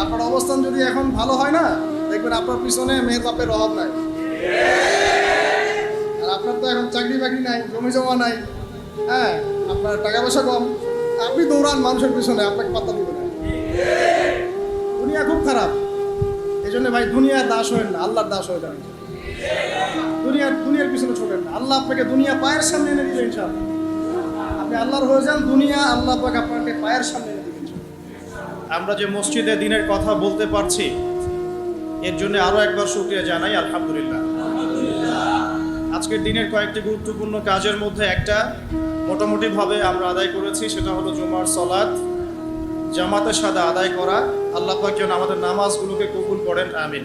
আপনার অবস্থান যদি এখন ভালো হয় না, দেখবেন আপনার পিছনে মেয়ের বাপের অভাব নাই। আর আপনার তো এখন চাকরি বাকরি নাই, জমি জমা নাই, হ্যাঁ, আপনার টাকা পয়সা কম, আপনি দৌড়ান মানুষের পিছনে, আপনাকে পাত্তা দিবে না। দুনিয়া খুব খারাপ। এই জন্য ভাই দুনিয়ার দাস হবেন না, আল্লাহর দাস হয়ে যাবেন। দুনিয়ার পিছনে ছোটেন না। আল্লাহ আপনাকে দুনিয়া পায়ের সামনে এনে দিবে ইনশাআল্লাহ। আপনি আল্লাহর হয়ে যান, দুনিয়া আল্লাহ পাক আপনাকে পায়ের সামনে এনে দিবেন। আমরা যে মসজিদে দিনের কথা বলতে পারছি, এর জন্য আরো একবার শুকরিয়া জানাই, আলহামদুলিল্লাহ। আজকের দিনের কয়েকটি গুরুত্বপূর্ণ কাজের মধ্যে একটা মোটামুটিভাবে আমরা আদায় করেছি, সেটা হলো জুমার সালাত জামাতের সাথে আদায় করা। আল্লাহ পাক যেন আমাদের নামাজগুলোকে কবুল করেন, আমিন।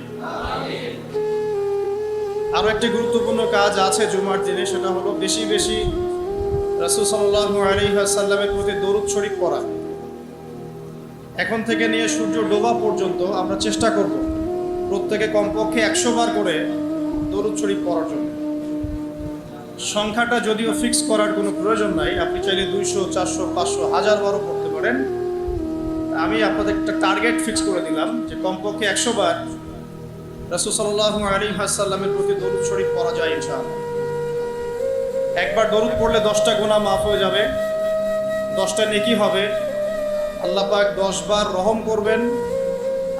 আরো একটি গুরুত্বপূর্ণ কাজ আছে জুমার দিনে, সেটা হলো বেশি বেশি রাসূল সাল্লাল্লাহু আলাইহি ওয়াসাল্লামের প্রতি দরুদ শরীফ পড়া। এখন থেকে নিয়ে সূর্য ডোবা পর্যন্ত আমরা চেষ্টা করব প্রত্যেকে কমপক্ষে 100 বার করে দরুদ শরীফ পড়ার জন্য। সংখ্যাটা যদিও ফিক্স করার কোনো প্রয়োজন নাই, আপনি চাইলে 200, 400, 500, 1000 বারও পড়তে পারেন। আমি আপনাদের একটা টার্গেট ফিক্স করে দিলাম যে কমপক্ষে 100 বার রাসূল সাল্লাল্লাহু আলাইহি ওয়াসাল্লামের প্রতি দরুদ শরীফ পড়া যায় ইনশাআল্লাহ। একবার দরুদ পড়লে 10টা গুনাহ মাফ হয়ে যাবে, 10টা নেকি হবে। আল্লাহ পাক 10 বার রহম করবেন,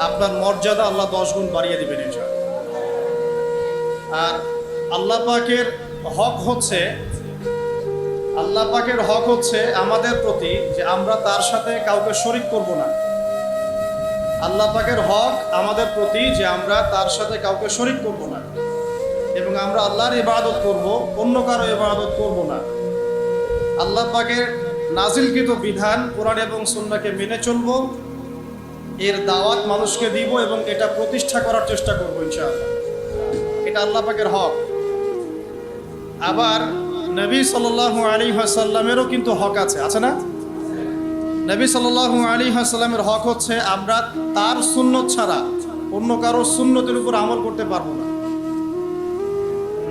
আপনার মর্যাদা আল্লাহ 10 গুণ বাড়িয়ে দিবেন ইনশাআল্লাহ। আর আল্লাহ পাকের হক হচ্ছে আমাদের প্রতি যে আমরা তার সাথে কাউকে শরীক করব না। আল্লাহ পাকের হক আমাদের প্রতি যে আমরা তার সাথে কাউকে শরীক করব না এবং আমরা আল্লাহর ইবাদত করব, অন্য কারো ইবাদত করব না। আল্লাহ পাকের নাজিলকৃত বিধান কোরআন এবং সুন্নাহকে মেনে চলব, এর দাওয়াত মানুষকে দিব এবং এটা প্রতিষ্ঠা করার চেষ্টা করব ইনশাআল্লাহ। এটা আল্লাহ পাকের হক। আবার নবী সাল্লাল্লাহু আলাইহি ওয়াসাল্লামেরও কিন্তু হক আছে না? নবী সাল্লাল্লাহু আলাইহি ওয়াসাল্লামের হক হচ্ছে আমরা তার সুন্নত ছাড়া অন্য কারো সুন্নতের উপর আমল করতে পারবো না।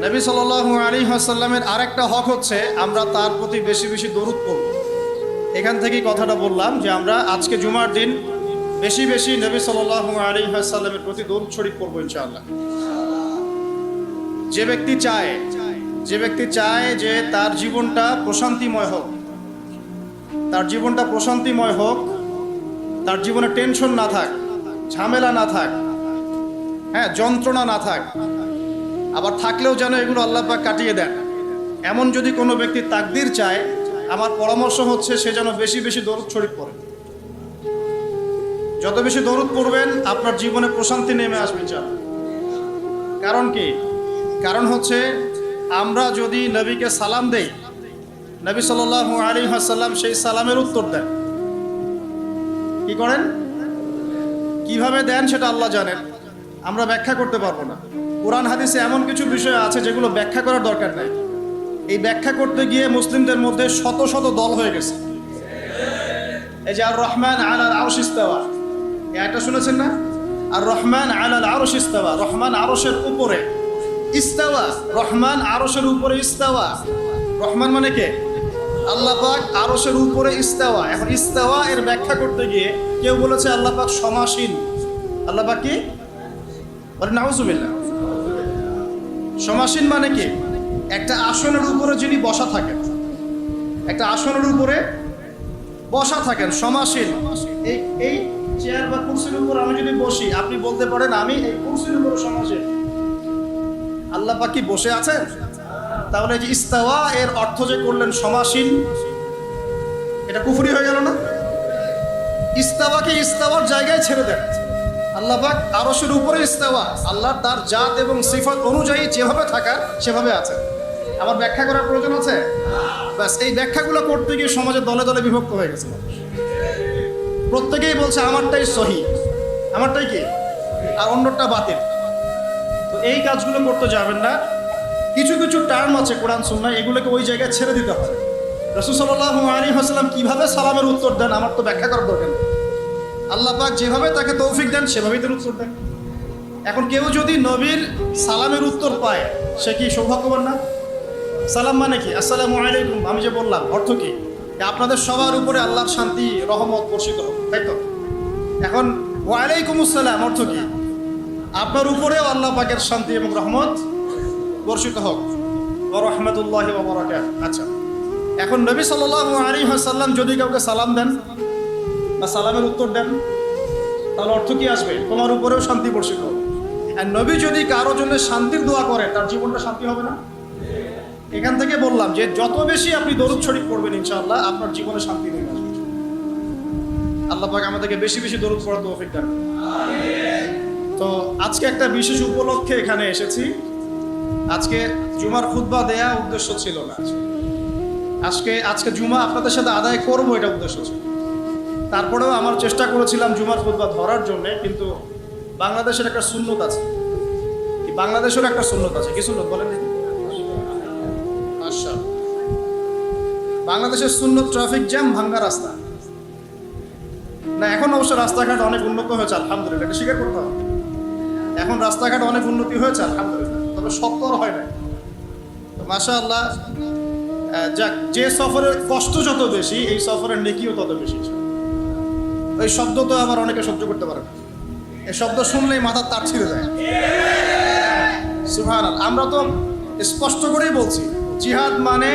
নবী সাল্লাল্লাহু আলাইহি ওয়াসাল্লামের আরেকটা হক হচ্ছে আমরা তার প্রতি বেশি বেশি দরুদ পড়ব। এখান থেকেই কথাটা বললাম যে আমরা আজকে জুমার দিন বেশি বেশি নবী সাল্লাল্লাহু আলাইহি ওয়াসাল্লামের প্রতি দরুদ শরীফ পড়ব ইনশাআল্লাহ। যে ব্যক্তি চায় যে তার জীবনটা প্রশান্তিময় হোক, তার জীবনে টেনশন না থাক, ঝামেলা না থাক, হ্যাঁ, যন্ত্রণা না থাক, আবার থাকলেও যেন এগুলো আল্লাহ পাক কাটিয়ে দেন, এমন যদি কোনো ব্যক্তি তাকদীর চায়, আমার পরামর্শ হচ্ছে সে যেন বেশি বেশি দরুদ শরীফ পড়ে। যত বেশি দরুদ পড়বেন আপনার জীবনে প্রশান্তি নেমে আসবে ইনশাআল্লাহ। কারণ কি? কারণ হচ্ছে আমরা যদি নবীকে সালাম দেই, নবী সাল্লাল্লাহু আলাইহি ওয়াসাল্লাম সেই সালামের উত্তর দেন। কি করেন? কিভাবে দেন সেটা আল্লাহ জানেন, আমরা ব্যাখ্যা করতে পারবো না। কোরআন হাদিসে এমন কিছু বিষয় আছে যেগুলো ব্যাখ্যা করার দরকার নাই। এই ব্যাখ্যা করতে গিয়ে মুসলিমদের মধ্যে শত শত দল হয়ে গেছে। এই যে আর রহমান আলাল আরশ ইস্তাওয়া, এটা শুনেছেন না? আর রহমান আলাল আরশ ইস্তাওয়া, রহমান আরশের উপরে। ইস্তাওয়া, রহমান আরশের উপরে ইস্তাওয়া। রহমান মানে কে? আল্লাহ পাক আরশের উপরে ইস্তাওয়া। এখন ইস্তাওয়া এর ব্যাখ্যা করতে গিয়ে কেউ বলেছে আল্লাহ পাক সমাসীন। আল্লাহ পাক কি? বলে নাউজুবিল্লাহ। সমাসীন মানে কি? একটা আসনের উপরে যিনি বসা থাকেন, একটা আসনের উপরে বসা থাকেন, সমাসীন। এই চেয়ার বা কুরসির উপর আমি যদি বসি, আপনি বলতে পারেন আমি এই কুরসির উপরে সমাসীন। আল্লাহ পাক কি বসে আছেন? তাহলে যে ইস্তাওয়া এর অর্থ যে করলেন সমাসীন, এটা কুফরি হয়ে গেল না? ইস্তাওয়াকে ইস্তাওয়ার জায়গায় ছেড়ে দেন। আল্লাহ পাক আরশের উপরে ইস্তাওয়া, আল্লাহ তার জাত এবং সিফাত অনুযায়ী যেভাবে থাকা সেভাবে আছে। আমার ব্যাখ্যা করার প্রয়োজন আছে? ব্যাস, এই ব্যাখ্যাগুলো করতে গিয়ে সমাজে দলে দলে বিভক্ত হয়ে গেছে। প্রত্যেকেই বলছে আমারটাই সহি, আমারটাই কি, আর অন্যটা বাতিল। তো এই কাজগুলো করতে যাবেন না। কিছু কিছু টার্ম আছে কোরআন সুন্নাহ, এগুলোকে ওই জায়গায় ছেড়ে দিতে হবে। রাসূল সাল্লাল্লাহু আলাইহি ওয়াসাল্লাম কিভাবে সালামের উত্তর দেন আমার তো ব্যাখ্যা করার দরকার নেই। আল্লাহ পাক যেভাবে তাকে তৌফিক দেন সেভাবেই তার উত্তর দেন। এখন কেউ যদি নবীর সালামের উত্তর পায় সে কি সৌভাগ্যবান না? সালাম মানে কি? আসসালামু আলাইকুম, আমি যে বললাম অর্থ কি? আপনাদের সবার উপরে আল্লাহর শান্তি রহমত বর্ষিত হোক, তাই তো? এখন ওয়ালাইকুম আসসালাম অর্থ কি? আপনার উপরেও আল্লাহ পাকের শান্তি এবং রহমত বর্ষিত হোক। ওয়া রাহমাতুল্লাহি ওয়া বারাকাতুহু। আচ্ছা, এখন নবী সাল্লাল্লাহু আলাইহি ওয়াসাল্লাম যদি কাউকে সালাম দেন বা সালামের উত্তর দেন, তাহলে অর্থ কি আসবে? তোমার উপরেও শান্তি বর্ষিত হোক। আর নবী যদি কারো জন্য শান্তির দোয়া করে, তার জীবনটা শান্তি হবে না? এখান থেকে বললাম যে যত বেশি আপনি দরুদ শরীফ পড়বেন ইনশাআল্লাহ আপনার জীবনে শান্তি নেমে আসবে। আল্লাহ পাক আমাদেরকে বেশি বেশি দরুদ পড়ার তৌফিক দান করুন। তো আজকে একটা বিশেষ উপলক্ষে এখানে এসেছি। আজকে জুমার খুতবা দেয়া উদ্দেশ্য ছিল না। আজকে জুমা আপনাদের সাথে আদায় করবো, এটা উদ্দেশ্য ছিল। তারপরেও আমার চেষ্টা করেছিলাম জুমার খুতবা ধরার জন্য, কিন্তু বাংলাদেশের একটা সুন্নত আছে, বাংলাদেশের একটা সুন্নত আছে। কি সুন্নত বলেন দেখি? আচ্ছা, বাংলাদেশের সুন্নত ট্রাফিক জ্যাম, ভাঙ্গা রাস্তা। না, এখন অবশ্য রাস্তাঘাট অনেক উন্নত হয়েছে আলহামদুলিল্লাহ, এটা স্বীকার করতে হবে। এখন রাস্তাঘাট অনেক উন্নতি হয়েছে আলহামদুলিল্লাহ, তবে সত্তর হয় না। তো মাশাআল্লাহ, যাক, যে সফরের কষ্ট যত বেশি, এই সফরের নেকিও তত বেশি। ওই শব্দ তো আবার অনেকে সহ্য করতে পারে না, এই শব্দ শুনলেই মাথার তার ছিঁড়ে যায়। সুবহানাল্লাহ। আমরা তো স্পষ্ট করেই বলছি, জিহাদ মানে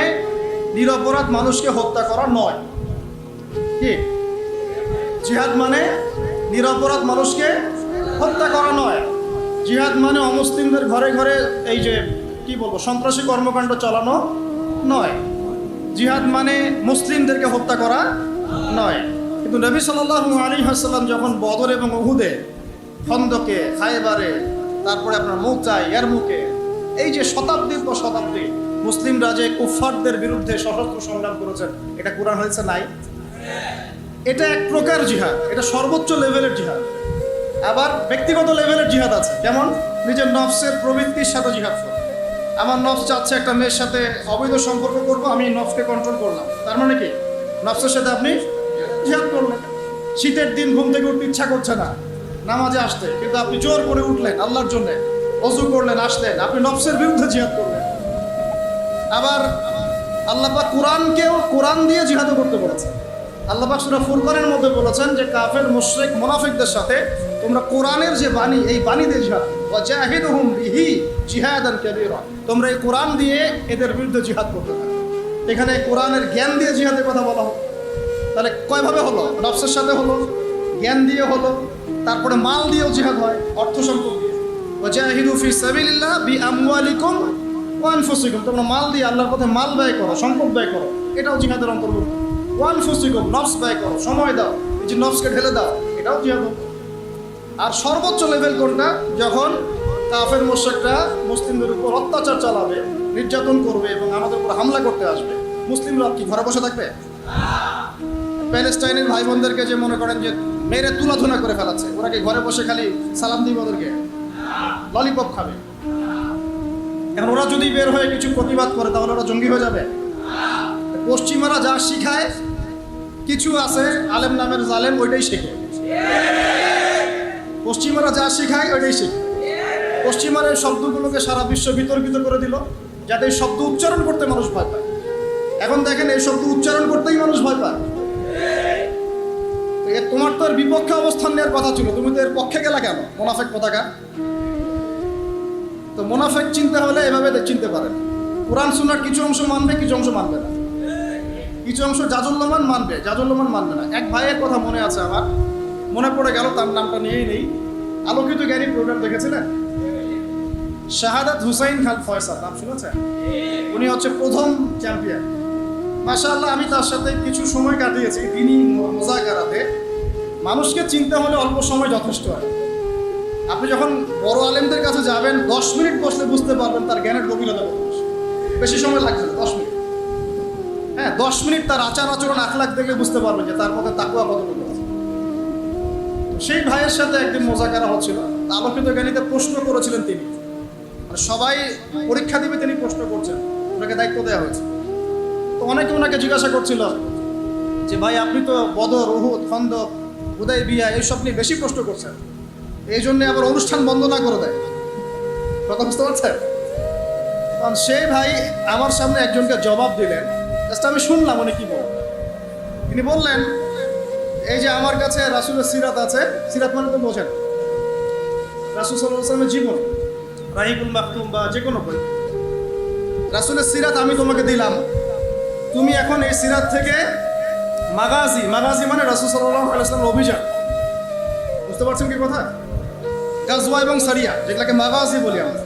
নিরপরাধ মানুষকে হত্যা করা নয়। কি? জিহাদ মানে নিরপরাধ মানুষকে হত্যা করা নয়। জিহাদ মানে অমুসলিমদের ঘরে ঘরে এই যে কি বলবো সন্ত্রাসী কর্মকাণ্ড চালানো নয়। জিহাদ মানে মুসলিমদেরকে হত্যা করা নয়। কিন্তু নবী সাল্লাল্লাহু আলাইহি ওয়াসাল্লাম যখন বদর এবং উহুদে, খন্দকে, খায়বারে, তারপরে আপনার মৌচায়, ইয়ারমুকে, এই যে শতাব্দীর পর শতাব্দী মুসলিমরা যে কুফফারদের বিরুদ্ধে সশস্ত্র সংগ্রাম করেছেন, এটা কোরআন হয়েছে নাই? এটা এক প্রকার জিহাদ, এটা সর্বোচ্চ লেভেলের জিহাদ। আবার ব্যক্তিগত লেভেলের জিহাদ আছে, যেমন নিজের নফসের প্রবৃত্তির সাথে জিহাদ করা। আমার নফস চাচ্ছে একটা মেয়ের সাথে অবৈধ সম্পর্ক করবো, আমি নফসকে কন্ট্রোল করলাম, তার মানে কি? নফসের সাথে আপনি জিহাদ করলেন। শীতের দিন ঘুম থেকে উঠতে ইচ্ছা করছে না নামাজে আসতে, কিন্তু আপনি জোর করে উঠলেন আল্লাহর জন্য, ওযু করলেন, আসলেন, আপনি নফসের বিরুদ্ধে জিহাদ করলেন। আবার আল্লাহ পাক কোরআন দিয়ে জিহাদও করতে বলেছেন। আল্লাহ পাক সূরা ফুরকানের মধ্যে বলেছেন যে কাফের, মুশরিক, মুনাফিকদের সাথে তোমরা কোরআনের যে বাণী, এই বাণী দিয়ে জিহাদ করো। ওয়াজাহিদুহুম বিহি জিহাদান কাবীরা, তোমরা এই কোরআন দিয়ে এদের বিরুদ্ধে জিহাদ করতে থাকো। এখানে কোরআনের জ্ঞান দিয়ে জিহাদের কথা বলা হলো। তাহলে কয়ভাবে হলো? নফসের সাথে হলো, জ্ঞান দিয়ে হলো, তারপরে মাল দিয়েও জিহাদ হয়, অর্থ সম্পদ দিয়ে। ওয়াজাহিদু ফি সাবিলিল্লাহ বিআমওয়ালিকুম ওয়া আনফুসিকুম, তোমরা মাল দিয়ে আল্লাহর পথে মাল ব্যয় করো, সম্পদ ব্যয় করো, এটাও জিহাদের অন্তর্ভুক্ত। ওয়া আনফুসিকুম, নফস ব্যয় করো, সময় দাও, এই যে নফসকে ঢেলে দাও, এটাও জিহাদ। আর সর্বোচ্চ লেভেল কোনটা? যখন কাফের মুশরিকরা মুসলিমদের উপর অত্যাচার চালাবে, নির্যাতন করবে এবং আমাদের উপর হামলা করতে আসবে, মুসলিমরা কি ঘরে বসে থাকবে? প্যালেস্টাইনের ভাই বোনদেরকে যে মনে করেন যে মেরে তুলাধুনা করে ফেলাচ্ছে, ওরা কি ঘরে বসে খালি সালাম দিবে ওদেরকে? ললিপপ খাবে? এখন ওরা যদি বের হয়ে কিছু প্রতিবাদ করে, তাহলে ওরা জঙ্গি হয়ে যাবে? পশ্চিমারা যা শিখায়, কিছু আছে আলেম নামের জালেম, ওইটাই শেখে। পশ্চিমারা যা শিখায় ওইটাই শেখে। পশ্চিমারা এই শব্দগুলোকে সারা বিশ্ব বিতর্কিত করে দিল, যাতে এই শব্দ উচ্চারণ করতে মানুষ ভয় পায়। এখন দেখেন, এই শব্দ উচ্চারণ করতেই মানুষ ভয় পায়। তোমার তো এর বিপক্ষে অবস্থান নেওয়ার কথা ছিল, তুমি তো এর পক্ষে গেলা কেন? মুনাফিক পতাকা। তো মুনাফিক চিনতে হলে এভাবে চিনতে পারেন, কোরআন সুন্নাহর কিছু অংশ মানবে, কিছু অংশ মানবে না। কিছু অংশ জাজুল্যমান মানবে, জাজুল্যমান মানবে না। এক ভাইয়ের কথা মনে আছে আমার, মনে পড়ে গেল, তার নামটা নিয়েই নেই। আলোকিত জ্ঞানী প্রোগ্রাম দেখেছিলেন? শাহাদাত হুসাইন খান ফয়সাল, নাম শুনেছেন? উনি হচ্ছে প্রথম চ্যাম্পিয়ন। মাশাআল্লাহ, আমি তার সাথে কিছু সময় কাটিয়েছি তিনি মুযাকারাতে। মানুষকে চিনতে হলে অল্প সময় যথেষ্ট হয়। আপনি যখন বড় আলেমদের কাছে যাবেন, 10 মিনিট বসলে বুঝতে পারবেন তার জ্ঞানের গভীরতা কত। বেশি সময় লাগবে না, 10 মিনিট। হ্যাঁ, 10 মিনিট তার আচার আচরণ, আখলাক দেখে বুঝতে পারবেন যে তার মধ্যে তাকওয়া কতটুকু আছে। সেই ভাইয়ের সাথে একদিন মুযাকারা হচ্ছিল, আলোকিত জ্ঞানীতে প্রশ্ন করেছিলেন তিনি। সবাই পরীক্ষা দিবে, তিনি প্রশ্ন করছেন, ওনাকে দায়িত্ব দেওয়া হয়েছে। তো অনেকে ওনাকে জিজ্ঞাসা করছিল যে ভাই, আপনি তো বদর, উহুদ, খন্দক, হুদায়বিয়া এইসব নিয়ে বেশি প্রশ্ন করছেন, এই জন্যে আবার অনুষ্ঠান বন্ধ না করে দেয়। কথা বুঝতে পারছেন? কারণ সেই ভাই আমার সামনে একজনকে জবাব দিলেন, জাস্ট আমি শুনলাম উনি কি বলেন। তিনি বললেন এই যে আমার কাছে রাসূলের সিরাত আছে, সিরাত মানে তো বোঝেন, রাসূল সাল্লাল্লাহু আলাইহি ওয়াসাল্লামের জীবন, রাহিকুল মাকতুম বা যে কোনো বই, রাসূলের সিরাত আমি তোমাকে দিলাম। তুমি এখন এই সিরাত থেকে মাগাজি, মাগাজি মানে রাসূল সাল্লাল্লাহু আলাইহি ওয়াসাল্লামের অভিযান, বুঝতে পারছেন কি কথা? গাজওয়া এবং সারিয়া, যেগুলোকে মাগাজি বলি আমরা।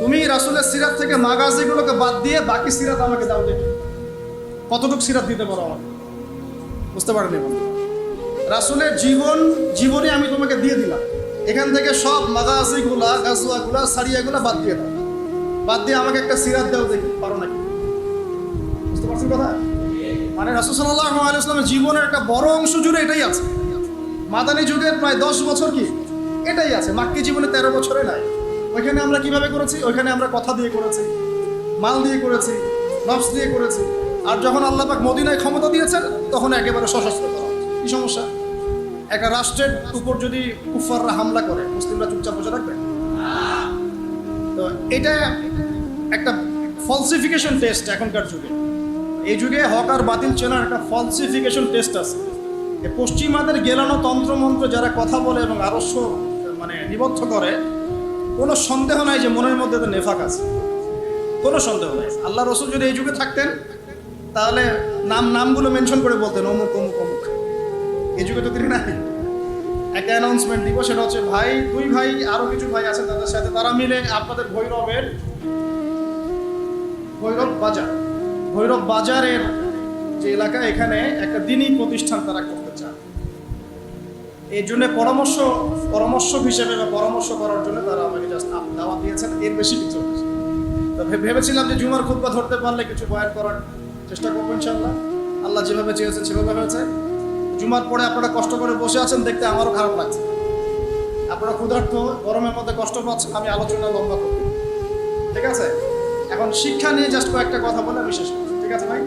তুমি রাসূলের সিরাত থেকে মাগাজিগুলোকে বাদ দিয়ে বাকি সিরাত আমাকে দাও দেখি, কতটুকু সিরাত দিতে পারো আমাকে। বুঝতে পারেন এখন রাসূলের জীবনী আমি তোমাকে দিয়ে দিলাম, এখান থেকে সব মাগাজিগুলা, গাজওয়াগুলা, সারিয়াগুলা বাদ দিয়ে দাও, বাদ দিয়ে আমাকে একটা সিরাত দাও দেখি, পারো নাকি? বুঝতে পারছেন কথা? মানে রাসূল সাল্লাল্লাহু আলাইহি ওয়াসাল্লামের জীবনের একটা বড় অংশ জুড়ে এটাই আছে। মাদানী যুগের প্রায় 10 বছর কি এটাই আছে, মাক্কি জীবনে 13 বছরে নাই। ওইখানে আমরা কিভাবে করেছি? ওইখানে আমরা কথা দিয়ে করেছি, মাল দিয়ে করেছি, নফস দিয়ে করেছি। আর যখন আল্লাহ পাক মদিনায় ক্ষমতা দিয়েছেন তখন একেবারে সশস্ত্র করা। কি সমস্যা? একটা রাষ্ট্রের উপর যদি কুফাররা হামলা করে, মুসলিমরা চুপচাপ বসে থাকবে? তো এটা একটা ফলসিফিকেশন টেস্ট এখনকার যুগে। এই যুগে হক আর বাতিল চেনার একটা ফলসিফিকেশন টেস্ট আছে। পশ্চিমাদের গেলানো তন্ত্রমন্ত্র যারা কথা বলে এবং আদর্শ মানে নিবদ্ধ করে, কোনো সন্দেহ নাই যে মনের মধ্যে তো নেফাক আছে, কোনো সন্দেহ নাই। আল্লাহ রসুল যদি এই যুগে থাকতেন তাহলে নামগুলো মেনশন করে বলতেন অমুক অমুক অমুক। এই যুগে তো তিনি নাই। একটা অ্যানাউন্সমেন্ট দিব, সেটা হচ্ছে ভাই, দুই ভাই আরো কিছু ভাই আছেন তাদের সাথে, তারা মিলে আপনাদের ভৈরব বাজারের যে এলাকা, এখানে একটা দিনই প্রতিষ্ঠান তারা করতে চান। এই জন্য পরামর্শ হিসেবে বা পরামর্শ করার জন্য তারা আমাকে জাস্ট দাওয়াত দিয়েছেন, এর বেশি কিছু না। তো ভেবেছিলাম যে জুমার খুতবা ধরতে পারলে কিছু বয়ান করার চেষ্টা করবো ইনশাআল্লাহ। আল্লাহ যেভাবে চেয়েছেন সেভাবে হয়েছে। জুমার পরে আপনারা কষ্ট করে বসে আছেন দেখতে আমারও খারাপ লাগছে। আপনারা ক্ষুধার্ত, গরমের মধ্যে কষ্ট পাচ্ছেন, আমি আলোচনা লম্বা করব, ঠিক আছে? এখন শিক্ষা নিয়ে জাস্ট কয়েকটা কথা বলে আমি শেষ করছি, ঠিক আছে ভাই?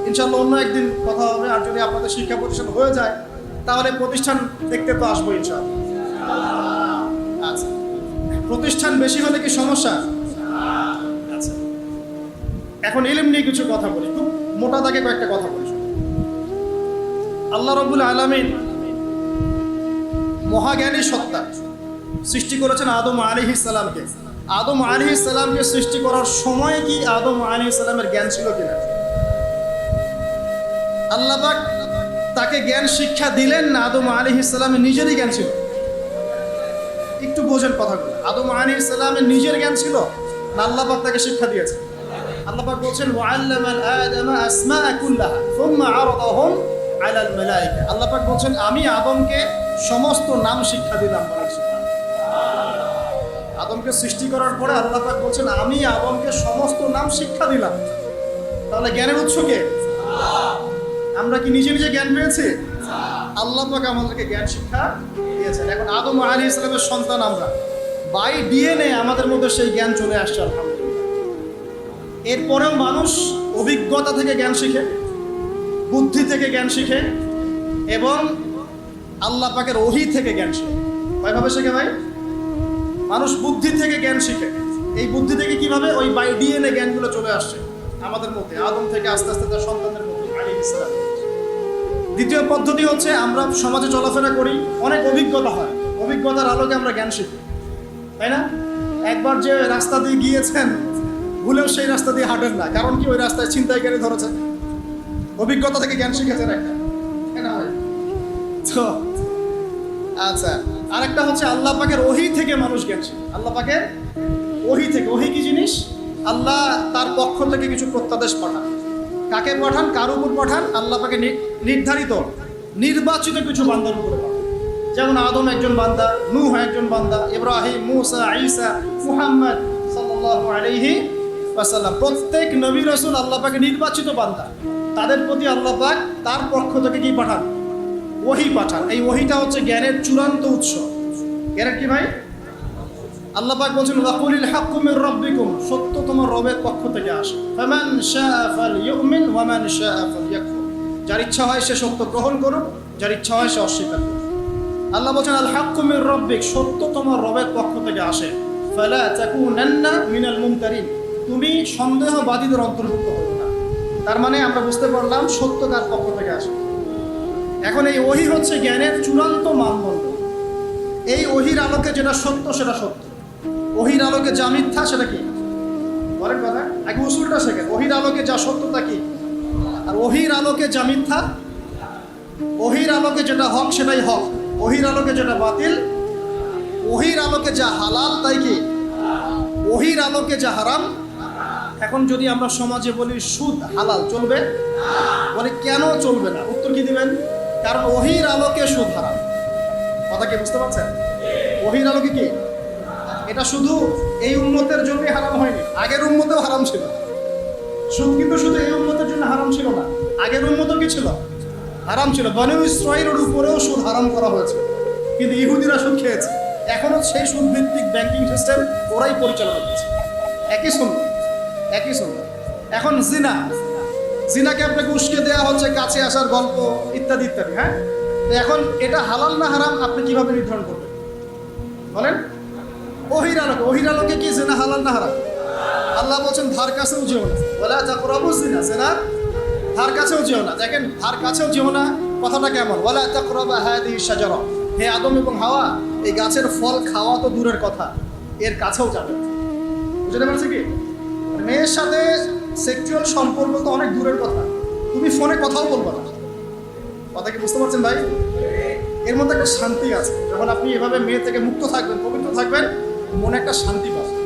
ইনশাআল্লাহ অন্য একদিন কথা হবে। আর যদি আপনাদের শিক্ষা প্রতিষ্ঠান হয়ে যায় তাহলে প্রতিষ্ঠান দেখতে তো আসবো ইনশাআল্লাহ। আচ্ছা, প্রতিষ্ঠান বেশি হলে কি সমস্যা? আচ্ছা, এখন ইলম নিয়ে কিছু কথা বলি, খুব মোটা দাগে কয়েকটা কথা বলি। আল্লাহ রাব্বুল আলামিন মহাজ্ঞানী সত্তা, সৃষ্টি করেছেন আদম আলাইহিস সালামকে। আদম আলাইহিস সালামকে সৃষ্টি করার সময় কি আদম আলাইহিস সালামের জ্ঞান ছিল কিনা? আল্লাহ পাক তাকে জ্ঞান শিক্ষা দিলেন না আদম আলাইহিস সালামের নিজেরই জ্ঞান ছিল? একটু বোঝেন কথাগুলো। আদম আলাইহিস সালামের নিজের জ্ঞান ছিল না আল্লাহ পাক তাকে শিক্ষা দিয়েছে? আল্লাহ পাক বলছেন ওয়াআল্লামা আদামা আসমাআ কুল্লাহা সুম্মা আরাদাহুম আলাল মালায়েকা। আল্লাহ পাক বলছেন আমি আদমকে সমস্ত নাম শিক্ষা দিলাম। আদমকে সৃষ্টি করার পরে আল্লাহ পাক বলছেন আমি আদমকে সমস্ত নাম শিক্ষা দিলাম। তাহলে জ্ঞানের উৎস কে? আমরা কি নিজে নিজে জ্ঞান পেয়েছি? আল্লাহ পাক আমাদেরকে জ্ঞান শিক্ষা দিয়েছেন। এখন আদম আলাইহিস সালামের সন্তান আমরা, বাই ডিএনএ আমাদের মধ্যে সেই জ্ঞান চলে আসছে আলহামদুলিল্লাহ। এরপরেও মানুষ অভিজ্ঞতা থেকে জ্ঞান শিখে, বুদ্ধি থেকে জ্ঞান শিখে এবং আল্লাহ পাকের ওহী থেকে জ্ঞান শিখে। কয়ভাবে শেখে ভাই? মানুষ বুদ্ধি থেকে জ্ঞান শিখে। এই বুদ্ধি থেকে কিভাবে? ওই বাই ডিএনএ জ্ঞানগুলো চলে আসছে আমাদের মধ্যে, আদম থেকে আস্তে আস্তে তার সন্তানদের মধ্যে আলাইহিস সালাম। দ্বিতীয় পদ্ধতি হচ্ছে আমরা সমাজে চলাফেরা করি, অনেক অভিজ্ঞতা হয়, অভিজ্ঞতার আলোকে আমরা জ্ঞান শিখি, তাই না? একবার যে রাস্তা দিয়ে গিয়েছেন ভুলেও সেই রাস্তা দিয়ে হাঁটেন না, কারণ কি ওই রাস্তায় ছিনতাইকারী ধরেছে। অভিজ্ঞতা থেকে জ্ঞান শিখেছেন একটা, তাই না ভাই? তো আচ্ছা, আরেকটা হচ্ছে আল্লাহ পাকের ওহী থেকে মানুষ জ্ঞান শিখে। আল্লাহ পাকের ওহী থেকে। ওহী কি জিনিস? আল্লাহ তার পক্ষ থেকে কিছু প্রত্যাদেশ পাঠান। কাকে পাঠান? কার উপর পাঠান? আল্লাহ পাকে নির্ধারিত নির্বাচিত কিছু বান্দার উপরে পাঠান। যেমন আদম একজন বান্দা, নূহ একজন বান্দা, ইব্রাহিম, মূসা, ঈসা, মুহাম্মদ সাল্লাল্লাহু আলাইহি ওয়াসাল্লাম, প্রত্যেক নবী রাসূল আল্লাহ পাকে নির্বাচিত বান্দা। তাদের প্রতি আল্লাহ পাক তার পক্ষ থেকে কি পাঠান? ওহী পাঠান। এই ওহীটা হচ্ছে জ্ঞানের চূড়ান্ত উৎস। জ্ঞানের কি ভাই? আল্লাহ পাক বলেন ওয়াকুলিল হাক্কু মির রাব্বিকুম, সত্য তোমার রবের পক্ষ থেকে আসে। ফামান শাআ ফালইউমিন ওয়া মান শাআ ফালইয়াকফুর, যার ইচ্ছা হয় সে সত্য গ্রহণ করুক, যার ইচ্ছা হয় সে অস্বীকার করুক। আল্লাহ বলেন আল হাক্কু মির রাব্বিক, সত্য তোমার রবের পক্ষ থেকে আসে। ফালা তাকুনান্না মিনাল মুমতারিন, তুমি সন্দেহবাদীদের অন্তর্ভুক্ত হবে না। তার মানে আমরা বুঝতে পারলাম সত্য কার পক্ষ থেকে আসে। এখন এই ওহী হচ্ছে জ্ঞানের চূড়ান্ত মানদণ্ড। এই ওহীর আলোকে যেটা সত্য সেটা সত্য, ওহীর আলোকে যা মিথ্যা সেটা কি? বলেন কথা, আগে উসুলটা শেখেন। ওহীর আলোকে যা সত্যতা কি, আর ওহীর আলোকে যা মিথ্যা। ওহীর আলোকে যেটা হক সেটাই হক, ওহীর আলোকে যেটা বাতিল। ওহীর আলোকে যা হালাল তাই কি, ওহীর আলোকে যা হারাম। এখন যদি আমরা সমাজে বলি সুদ হালাল, চলবে? বলে কেন চলবে না? উত্তর কি দিবেন? কারণ ওহীর আলোকে সুদ হারাম। কথা কি বুঝতে পারছেন? ওহীর আলোকে কি, এটা শুধু এই উম্মতের জন্যই হারাম হয়নি, আগের উম্মতেও হারাম ছিল। সুদ কিন্তু শুধু এই উম্মতের জন্য হারাম ছিল না, আগের উম্মতও কি ছিল? হারাম ছিল। বনু ইসরাঈলের উপরেও সুদ হারাম করা হয়েছে, কিন্তু ইহুদিরা সুদ খেয়েছে। এখনো সেই সুদ ভিত্তিক ব্যাংকিং সিস্টেম ওরাই পরিচালনা করছে। একই সুন্নাহ, একই সুন্নাহ। এখন জিনা, জিনাকে আপনাকে উস্কে দেওয়া হচ্ছে, কাছে আসার গল্প ইত্যাদি ইত্যাদি। হ্যাঁ, তো এখন এটা হালাল না হারাম আপনি কিভাবে নির্ধারণ করবেন বলেন? ওহীর আলোকে, ওহীর আলোকে কি জিনা হালাল না হারাম? আল্লাহ বলছেন ধার কাছেও যেও না, ওয়ালা তাকরাবু জিনা, জিনা ধার কাছেও যেও না। দেখেন ধার কাছেও যেও না কথাটা কেমন? ওয়ালা তাকরাবা হাদিহি শাজারা, হে আদম এবং হাওয়া, এই গাছের ফল খাওয়া তো দূরের কথা, এর কাছেও যাবে। বুঝতে পারছি কি? মেয়ের সাথে সেক্সুয়াল সম্পর্ক তো অনেক দূরের কথা, তুমি ফোনে কথাও বলবো না। কথা কি বুঝতে পারছেন ভাই? এর মধ্যে একটা শান্তি আছে। যখন আপনি এভাবে মেয়ে থেকে মুক্ত থাকবেন, পবিত্র থাকবেন, মনে একটা শান্তি পাবেন।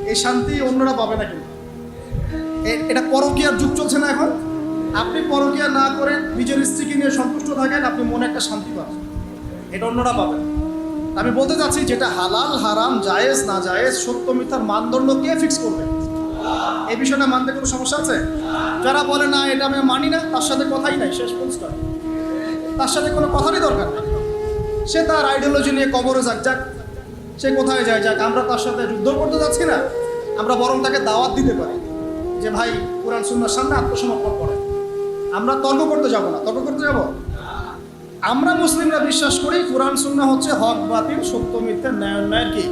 এই শান্তি অন্যরা পাবে না। কিন্তু এটা পরকীয়ার যুগ চলছে না এখন। আপনি পরকীয়া না করে নিজের স্ত্রীকে নিয়ে সন্তুষ্ট থাকেন, আপনি মনে একটা শান্তি পাবেন, এটা অন্যরা পাবেন। আমি বলতে চাচ্ছি, যেটা হালাল হারাম, জায়েজ না জায়েজ, সত্য মিথ্যার মানদণ্ড কে ফিক্স করবে? এই বিষয়টা মানতে কোনো সমস্যা আছে? যারা বলে না এটা আমি মানি না, তার সাথে কথাই নাই, শেষ পরিষ্কার। তার সাথে কোনো কথারই দরকার নেই। সে তার আইডিওলজি নিয়ে কবরে যাক, যাক সে কোথায় যায় যাক, আমরা তার সাথে যুদ্ধ করতে যাচ্ছি না। আমরা বরং তাকে দাওয়াত দিতে পারি যে ভাই কোরআন সুন্নাহর সামনে আত্মসমর্পণ করে। আমরা তর্ক করতে যাব না। তর্ক করতে যাব? আমরা মুসলিমরা বিশ্বাস করি কোরআন সুন্নাহ হচ্ছে হক বাতিল, সত্য মিথ্যা, ন্যায় অন্যায়ের কি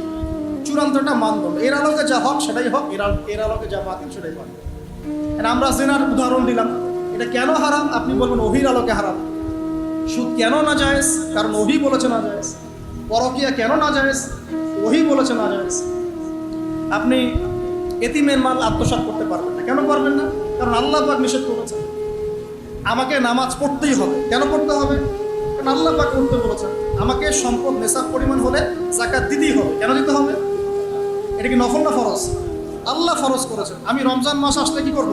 চূড়ান্ত একটা মানদণ্ড। এর আলোকে যা হক সেটাই হক, এর আলোকে যা বাতিল সেটাই বাতিল। আমরা জিনার উদাহরণ দিলাম, এটা কেন হারাম? আপনি বলবেন ওহীর আলোকে হারাম। সুদ কেন না জায়েজ? কারণ ওহী বলেছে না জায়েজ। পরকীয়া কেন না জায়েজ? ওহী বলেছে না জায়েজ। আপনি এতিমের মাল আত্মসাৎ করতে পারবেন না। কেন পারবেন না? কারণ আল্লাহ পাক নিষেধ করেছেন। আমাকে নামাজ পড়তেই হবে। কেন পড়তে হবে? কারণ আল্লাহ পাক করতে বলেছেন। আমাকে সম্পদ নেশাব পরিমাণ হলে যাকাত দিতেই হবে। কেন দিতে হবে? এটা কি নফল না ফরজ? আল্লাহ ফরজ করেছেন। আমি রমজান মাস আসলে কি করব?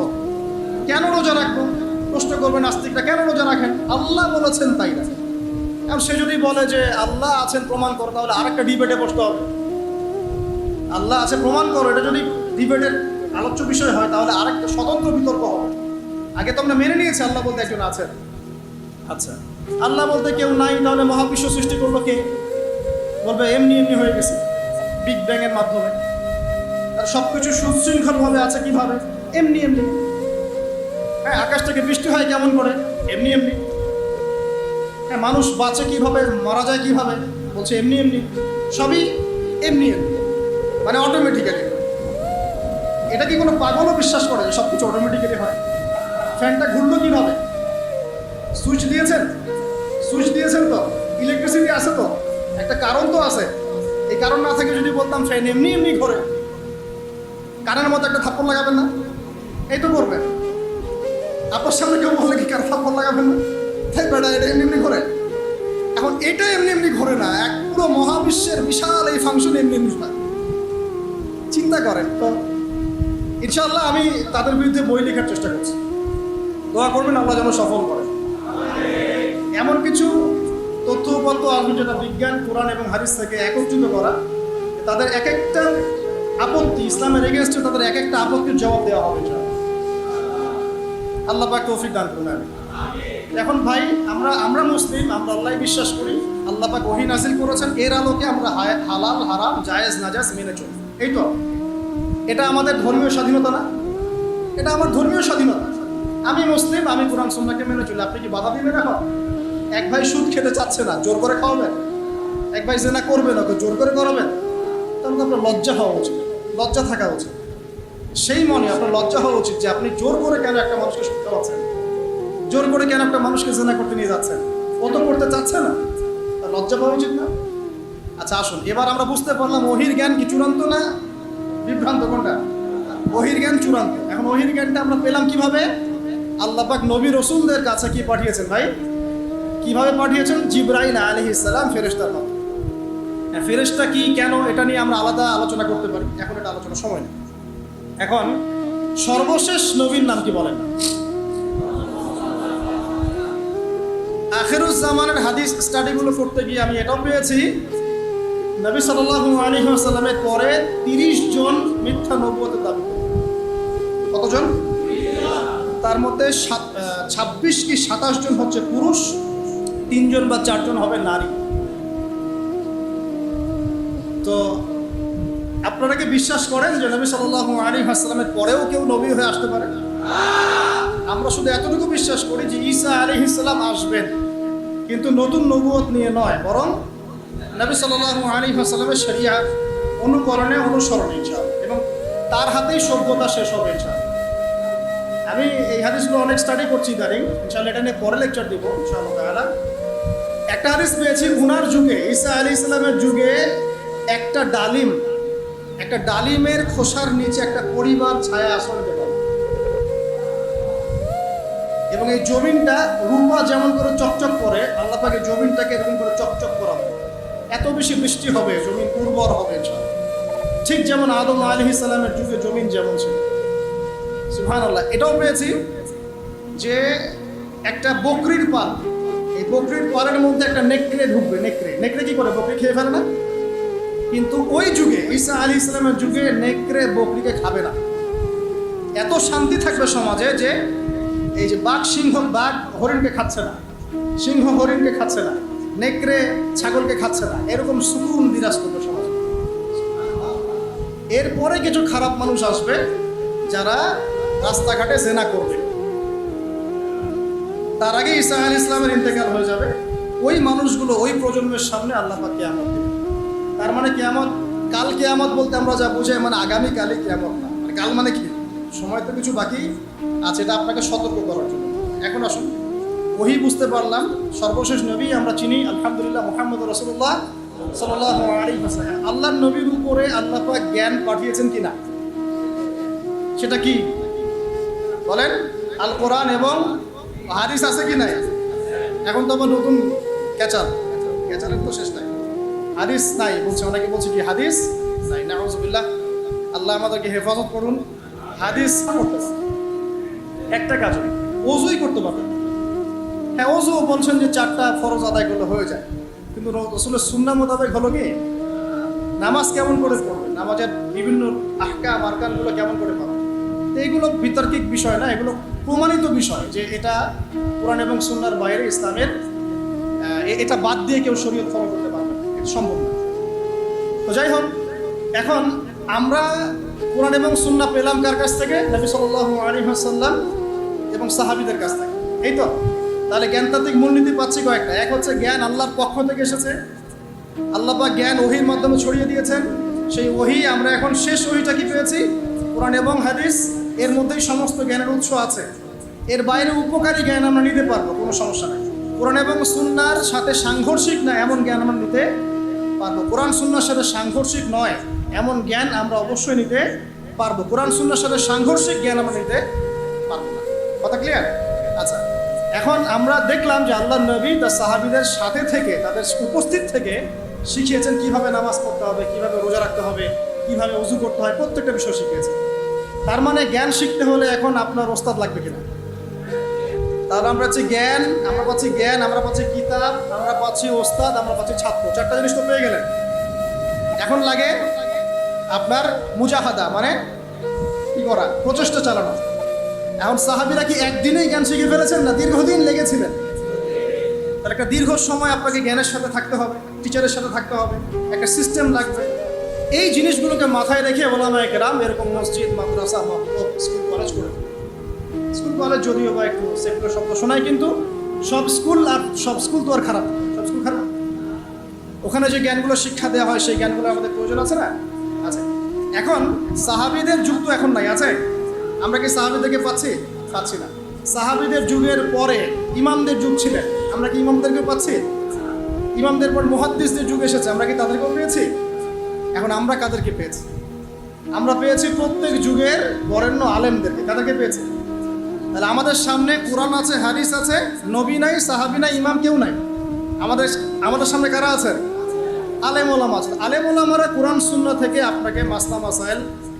কেন রোজা রাখবো? প্রশ্ন করবেন নাস্তিকরা, কেন রোজা রাখেন? আল্লাহ বলেছেন তাই রাখেন। কারণ সে যদি বলে যে আল্লাহ আছেন প্রমাণ করো, তাহলে আরেকটা ডিবেটে বসতে হবে। আল্লাহ আছে প্রমাণ করো, এটা যদি ডিবেটের আলোচ্য বিষয় হয়, তাহলে আরেকটা স্বতন্ত্র বিতর্ক হবে। আগে তো আমরা মেনে নিয়েছি আল্লাহ বলতে একজন আছেন। আচ্ছা, আল্লাহ বলতে কেউ নাই, তাহলে মহাবিশ্ব সৃষ্টি করলো কে? বলবে এমনি এমনি হয়ে গেছে, বিগ ব্যাং এর মাধ্যমে। আর সব কিছু সুশৃঙ্খলভাবে আছে কিভাবে? এমনি এমনি। হ্যাঁ, আকাশ থেকে বৃষ্টি হয় কেমন করে? এমনি এমনি। হ্যাঁ, মানুষ বাঁচে কিভাবে, মারা যায় কিভাবে? বলছে এমনি এমনি। সবই এমনি এমনি, মানে অটোমেটিক্যালি। এটা কি কোনো পাগলও বিশ্বাস করে যে সব কিছু অটোমেটিক্যালি হয়? ফ্যানটা ঘুরলো কিভাবে? সুইচ দিয়েছেন? সুইচ দিয়েছেন তো, ইলেকট্রিসিটি আছে তো, একটা কারণ তো আছে। এই কারণ না থাকে যদি বলতাম ফ্যান এমনি এমনি ঘোরে, কারের মতো একটা থাপ্পড় লাগাবেন না? এই তো করবেন। আপনার সামনে কেউ বললে কি কার থাপ্পড় লাগাবেন না? তাই বেটা এটা এমনি এমনি ঘোরে। এখন এটা এমনি এমনি ঘোরে না, এক পুরো মহাবিশ্বের বিশাল এই ফাংশন এমনি এমনি হয়। চিন্তা করেন তো। ইনশাআল্লাহ আমি তাদের বিরুদ্ধে বই লেখার চেষ্টা করছি। দোয়া করবেন আল্লাহ যেন সফল করে। এমন কিছু তথ্যপত্র আসবে যেটা বিজ্ঞান, কোরআন এবং হাদিস থেকে একত্রিত করা, তাদের এক একটা আপত্তি, ইসলামের এগেনস্টে তাদের এক একটা আপত্তির জবাব দেওয়া হবে। আল্লাহ পাক তৌফিক দান করুন। এখন ভাই আমরা মুসলিম, আমরা আল্লাহ বিশ্বাস করি। আল্লাহ পাক ওহী নাযিল করেছেন, এর আলোকে আমরা হালাল হারাম, জায়েজ নাজায়েজ মেনে চলি। এই তো, এটা আমাদের ধর্মীয় স্বাধীনতা না? এটা আমার ধর্মীয় স্বাধীনতা। আমি মুসলিম, আমি কোরআন সুন্নাহকে মেনে চলি। আপনি কি বাধা দিবেন? এখন এক ভাই সুদ খেতে চাচ্ছে না, জোর করে খাওয়াবেন? এক ভাই জিনা করবে না, জোর করে করাবেন? তাহলে তো আপনার লজ্জা হওয়া উচিত, লজ্জা থাকা উচিত। সেই মনে আপনার লজ্জা হওয়া উচিত যে আপনি জোর করে কেন একটা মানুষকে সুদ খাওয়াচ্ছেন, জোর করে কেন একটা মানুষকে জিনা করতে নিয়ে যাচ্ছেন। ও তো করতে চাচ্ছে না, তার লজ্জা পাওয়া উচিত না? আচ্ছা আসুন, এবার আমরা বুঝতে পারলাম ওহির জ্ঞান কি চূড়ান্ত না বিভ্রান্ত? কোনটা? ওহির জ্ঞান চূড়ান্ত। এখন ওহির জ্ঞানটা আমরা পেলাম কিভাবে? আল্লাহ পাক নবী রসুলদের কাছে কি পাঠিয়েছেন ভাই? কিভাবে পাঠিয়েছেন? জিবরাইল আলাইহিস সালাম, ফেরেশতার মাধ্যমে। ফেরেশতা কি, কেন, এটা নিয়ে আমরা আলাদা আলোচনা করতে পারি, এখন এটা আলোচনার সময় নেই। এখন সর্বশেষ নবীর নাম কি বলেন? আখিরুজ্জামানের হাদিস স্টাডিগুলো করতে গিয়ে আমি এটাও পেয়েছি, নবী সাল্লাল্লাহু আলাইহি ওয়াসাল্লামের পরে 30 জন মিথ্যা নবুয়তের দাবি করে। কতজন? তার মধ্যে 26 কি 27 জন হচ্ছে পুরুষ, 3 জন বা 4 জন হবে নারী। তো আপনারা কি বিশ্বাস করেন যে নবী সাল্লাল্লাহু আলাইহি ওয়াসাল্লামের পরেও কেউ নবী হয়ে আসতে পারে? আমরা শুধু এতটুকু বিশ্বাস করি যে ঈসা আলাইহিস সালাম আসবেন, কিন্তু নতুন নবুয়ত নিয়ে নয়, বরং নবী সাল্লাল্লাহু আলাইহি ওয়াসাল্লামের শরিয়া অনুকরণে, অনুসরণে ইনশাআল্লাহ, এবং তার হাতেই সভ্যতা শেষ হবে ইনশাআল্লাহ। আমি এই হাদিসগুলো অনেক স্টাডি করছি ইদানিং, ইনশাআল্লাহ এটা নিয়ে পরে লেকচার দিব ইনশাআল্লাহ তাআলা। একটা হাদিস পেয়েছি, উনার যুগে, ঈসা আলাইহিস সালামের যুগে একটা ডালিমের খোসার নিচে একটা পরিবার ছায়া আশ্রয় দিতে পারে, এবং এই জমিনটা রূপা যেমন করে চকচক করে, আল্লাহ পাক এই জমিনটাকে এরকম করে চকচক করাবে, এত বেশি বৃষ্টি হবে, জমিন উর্বর হবে ইনশাআল্লাহ। ঠিক যেমন আদম আলাইহিস সালামের যুগে জমিন যেমন ছিল। সুবহানাল্লাহ। এটাও পেয়েছি যে একটা বকরির পাল, এই বকরির পালের মধ্যে একটা নেকড়ে ঢুকবে। নেকড়ে কি করে? বকরি খেয়ে ফেলে না? কিন্তু ওই যুগে, ঈসা আলাইহিস সালামের যুগে, নেকড়ে বকরিকে খাবে না। এত শান্তি থাকবে সমাজে যে এই যে বাঘ হরিণকে খাচ্ছে না, সিংহ হরিণকে খাচ্ছে না, নেকড়ে ছাগলকে খাচ্ছে না, এরকম সুকুন বিরাজ করবে সমাজে। এরপরে কিছু খারাপ মানুষ আসবে যারা রাস্তাঘাটে জেনা করবে। তার আগে ঈসা আলাইহিস সালামের ইন্তেকাল হয়ে যাবে। ওই মানুষগুলো, ওই প্রজন্মের সামনে আল্লাহ পাক কিয়ামত দিবেন। তার মানে কিয়ামত, কাল কিয়ামত বলতে আমরা যা বুঝাই, মানে আগামী কালে কিয়ামত না, মানে কাল মানে কি, সময় তো কিছু বাকি আছে, এটা আপনাকে সতর্ক করার জন্য। এখন আসুন, ওহি বুঝতে পারলাম, সর্বশেষ নবী আমরা চিনি আলহামদুলিল্লাহ মুহাম্মদ রাসূলুল্লাহ সাল্লাল্লাহু আলাইহি ওয়াসাল্লাম। আল্লাহর নবীর উপরে আল্লাহ পাক জ্ঞান পাঠিয়েছেন কিনা, সেটা কি বলেন? আল কোরআন এবং হাদিস আছে কি নাই? এখন তো আবার নতুন ক্যাচারের তো শেষ নাই, হাদিস নাই বলছে, অনেকে বলছে কি হাদিস নাই, নাউযুবিল্লাহ। আল্লাহ আমাদেরকে হেফাজত করুন। হাদিস করতে পারবে, একটা কাজ ওযুই করতে পারবে। হ্যাঁ, ওযু বলছেন যে 4টা ফরজ আদায় করলে হয়ে যায়, কিন্তু রাসূলের সুন্নাহ মোতাবেক হলো কি, নামাজ কেমন করে পড়বে, নামাজের বিভিন্ন আহকাম আরকানগুলো কেমন করে পাবে, এইগুলো বিতর্কিক বিষয় না, এগুলো প্রমাণিত বিষয় যে এটা কোরআন এবং সুন্নাহর বাইরে, ইসলামের এটা বাদ দিয়ে কেউ শরীয়ত ফলো করতে পারবে না, এটা সম্ভব না। তো যাই হোক, এখন আমরা কোরআন এবং সুন্নাহ পেলাম কার কাছ থেকে? নবী সাল্লাল্লাহু আলাইহি ওয়াসাল্লাম এবং সাহাবীদের কাছ থেকে, এই তো। তাহলে জ্ঞানতাত্ত্বিক মূলনীতি পাচ্ছি কয়েকটা। এক হচ্ছে জ্ঞান আল্লাহর পক্ষ থেকে এসেছে, আল্লাহ পাক জ্ঞান ওহীর মাধ্যমে ছড়িয়ে দিয়েছেন। সেই ওহী আমরা এখন শেষ ওহীটা কি পেয়েছি? কোরআন এবং হাদিস, এর মধ্যেই সমস্ত জ্ঞানের উৎস আছে। এর বাইরে উপকারী জ্ঞান আমরা নিতে পারবো, কোনো সমস্যা নেই। কোরআন এবং সুন্নাহর সাথে সাংঘর্ষিক না এমন জ্ঞান আমরা নিতে পারবো, কোরআন সুন্নাহর সাথে সাংঘর্ষিক নয় এমন জ্ঞান আমরা অবশ্যই নিতে পারবো। কোরআন সুন্নাহর সাথে সাংঘর্ষিক জ্ঞান আমরা নিতে পারবো না। কথা ক্লিয়ার? আচ্ছা, এখন আমরা দেখলাম যে আল্লাহর নবী তার সাহাবীদের সাথে থেকে, তাদের উপস্থিত থেকে শিখিয়েছেন কিভাবে নামাজ পড়তে হবে, কিভাবে রোজা রাখতে হবে, কিভাবে ওযু করতে হয়, প্রত্যেকটা বিষয় শিখিয়েছেন। তার মানে জ্ঞান শিখতে হলে এখন আপনার ওস্তাদ লাগবে কিনা? তাহলে আমরা পাচ্ছি জ্ঞান, আমরা পাচ্ছি কিতাব, আমরা পাচ্ছি ওস্তাদ, আমরা পাচ্ছি ছাত্র। 4টা জিনিস তো পেয়ে গেলেন। এখন লাগে আপনার মুজাহাদা, মানে কি করা, প্রচেষ্টা চালানো। এখন সাহাবীরা কি একদিনেই জ্ঞান শিখে ফেলেছেন, না দীর্ঘদিন লেগেছিলেন? তাহলে একটা দীর্ঘ সময় আপনাকে জ্ঞানের সাথে থাকতে হবে, টিচারের সাথে থাকতে হবে, একটা সিস্টেম লাগবে। এই জিনিসগুলোকে মাথায় রেখে ওলামায়ে কেরাম এরকম মসজিদ, মাদ্রাসা, মাকতব, স্কুল, কলেজ করে। স্কুল কলেজ যদিও বা একটু সেকুলার শব্দ শোনায়, কিন্তু সব স্কুল তো আর খারাপ, সব স্কুল খারাপ। ওখানে যে জ্ঞানগুলো শিক্ষা দেওয়া হয়, সেই জ্ঞানগুলো আমাদের প্রয়োজন আছে না? আছে। এখন সাহাবীদের যুগ তো এখন নাই, আছে? আমরা কি সাহাবীদেরকে পাচ্ছি না। সাহাবীদের যুগের পরে ইমামদের যুগ ছিলেন, আমরা কি ইমামদেরকে পাচ্ছি? ইমামদের পর মুহাদ্দিসদের যুগ এসেছে, আমরা কি তাদেরকেও পেয়েছি? এখন আমরা কাদেরকে পেয়েছি? আমরা পেয়েছি প্রত্যেক যুগের বরেণ্য আলেমদেরকে। কাদেরকে পেয়েছি? তাহলে আমাদের সামনে কোরআন আছে, হাদিস আছে, নবী নাই, সাহাবী নাই, ইমাম কেউ নাই। আমাদের সামনে কারা আছেন? আলেম ওলামা আছেন। আলেম ওলামারা কোরআন সুন্নাহ থেকে আপনাকে মাসলা মাসাইল,